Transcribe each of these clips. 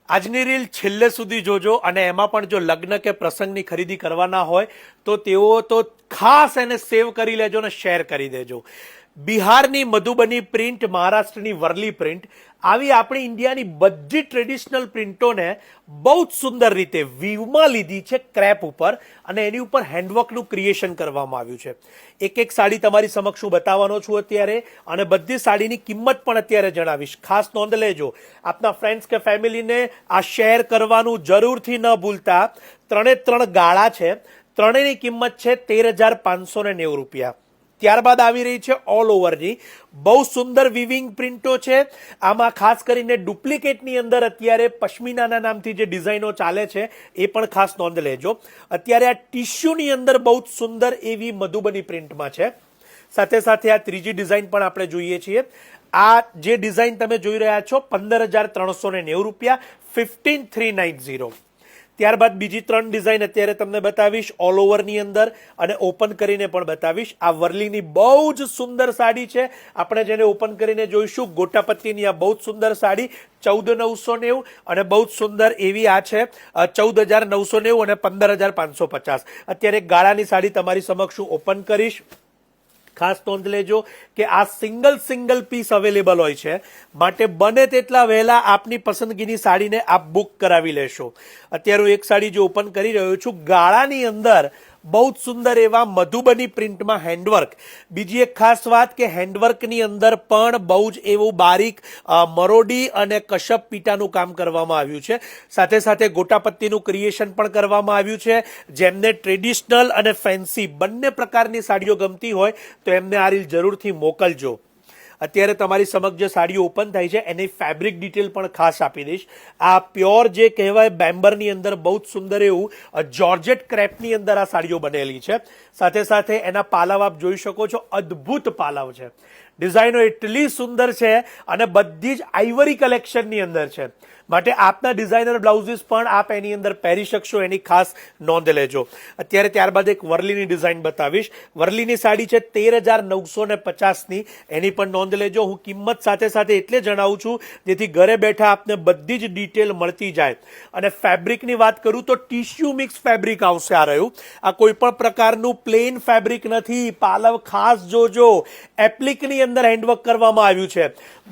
આજની રીલ છેલ્લે સુધી જોજો અને એમાં પણ જો લગ્ન કે પ્રસંગની ખરીદી કરવાના હોય તો તેઓ તો ખાસ એને સેવ કરી લેજો અને શેર કરી દેજો. બિહારની મધુબની પ્રિન્ટ, મહારાષ્ટ્રની વરલી પ્રિન્ટ, આવી આપણી ઇન્ડિયાની બધી ટ્રેડિશનલ પ્રિન્ટોને બહુ જ સુંદર રીતે વીવમાં લીધી છે ક્રેપ ઉપર અને એની ઉપર હેન્ડવર્કનું ક્રિએશન કરવામાં આવ્યું છે. એક એક સાડી તમારી સમક્ષ હું બતાવવાનો છું અત્યારે અને બધી સાડીની કિંમત પણ અત્યારે જણાવીશ. ખાસ નોંધ લેજો, આપના ફ્રેન્ડ્સ કે ફેમિલીને આ શેર કરવાનું જરૂરથી ન ભૂલતા. 3 ગાળા છે, ત્રણેયની કિંમત છે 13,590 રૂપિયા. ત્યારબાદ આવી રહી છે ઓલ ઓવરની બહુ સુંદર વિવિંગ પ્રિન્ટો છે. આમાં ખાસ કરીને ડુપ્લિકેટની અંદર અત્યારે પશ્મિનાના નામથી જે ડિઝાઇનો ચાલે છે એ પણ ખાસ નોંધ લેજો. અત્યારે આ ટિશ્યુની અંદર બહુ જ સુંદર એવી મધુબની પ્રિન્ટમાં છે. સાથે સાથે આ ત્રીજી ડિઝાઇન પણ આપણે જોઈએ છીએ. આ જે ડિઝાઇન તમે જોઈ રહ્યા છો 15,390 રૂપિયા, 15,390. ત્યારબાદ બીજી 3 ડિઝાઇન અત્યારે તમને બતાવીશ ઓલ ઓવરની અંદર અને ઓપન કરીને પણ બતાવીશ. આ વરલીની બહુ જ સુંદર સાડી છે. આપણે જેને ઓપન કરીને જોઈશું ગોટાપત્તીની આ બહુ જ સુંદર સાડી 14,990 અને બહુ જ સુંદર એવી આ છે 14,990 અને 15,550. અત્યારે ગાળાની સાડી તમારી સમક્ષ હું ઓપન કરીશ. ખાસ નોંધ લેજો કે આ સિંગલ પીસ અવેલેબલ હોય છે, માટે બને તેટલા વહેલા આપની પસંદગીની સાડીને આપ બુક કરાવી લેશો. અત્યારે હું એક સાડી જો ઓપન કરી રહ્યો છું, ગાળાની અંદર બહુ જ સુંદર એવા મધુબની પ્રિન્ટમાં હેન્ડવર્ક. બીજી એક ખાસ વાત કે હેન્ડવર્કની અંદર પણ બહુ જ એવું બારીક મરોડી અને કશપ પીટાનું કામ કરવામાં આવ્યું છે. સાથે સાથે ગોટાપત્તીનું ક્રિએશન પણ કરવામાં આવ્યું છે. જેમને ટ્રેડિશનલ અને ફેન્સી બંને પ્રકારની સાડીઓ ગમતી હોય તો એમને આ રીલ જરૂરથી મોકલજો. અત્યારે તમારી સમક્ષ જે સાડીઓ ઓપન થાય છે એની ફેબ્રિક ડિટેલ પણ ખાસ આપી દઈશ. આ પ્યોર જે કહેવાય બેમ્બરની અંદર બહુ જ સુંદર એવું જોર્જેટ ક્રેપની અંદર આ સાડીઓ બનેલી છે. સાથે સાથે એના પાલવ આપ જોઈ શકો છો, અદ્ભુત પાલવ છે. ડિઝાઇનો એટલી સુંદર છે અને બધી જ આઇવરી કલેક્શનની અંદર છે, માટે આપના ડિઝાઇનર બ્લાઉઝીસ પણ આપ એની અંદર પહેરી શકશો, એની ખાસ નોંધ લેજો. અત્યારે ત્યારબાદ એક વરલીની ડિઝાઇન બતાવીશ. વરલીની સાડી છે 13,950ની, એની પણ નોંધ લેજો. હું કિંમત સાથે સાથે એટલે જણાવું છું જેથી ઘરે બેઠા આપને બધી જ ડિટેલ મળતી જાય. અને ફેબ્રિકની વાત કરું તો ટિશ્યુ મિક્સ ફેબ્રિક આવશે. આ રહ્યું, આ કોઈ પણ પ્રકારનું પ્લેન ફેબ્રિક નથી. પાલવ ખાસ જોજો, એપ્લિકની અંદર હેન્ડવર્ક કરવામાં આવ્યું છે.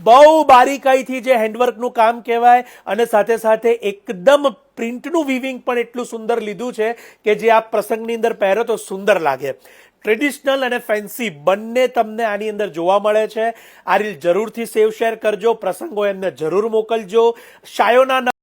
બહુ બારીકાઈથી જે હેન્ડવર્કનું કામ કહેવાય અને સાથે સાથે એકદમ પ્રિન્ટનું વિવિંગ પણ એટલું સુંદર લીધું છે કે જે આપ પ્રસંગની અંદર પહેરો તો સુંદર લાગે. ટ્રેડિશનલ અને ફેન્સી બંને તમને આની અંદર જોવા મળે છે. આ રીલ જરૂરથી સેવ શેર કરજો. પ્રસંગો એમને જરૂર મોકલજો. શાયોના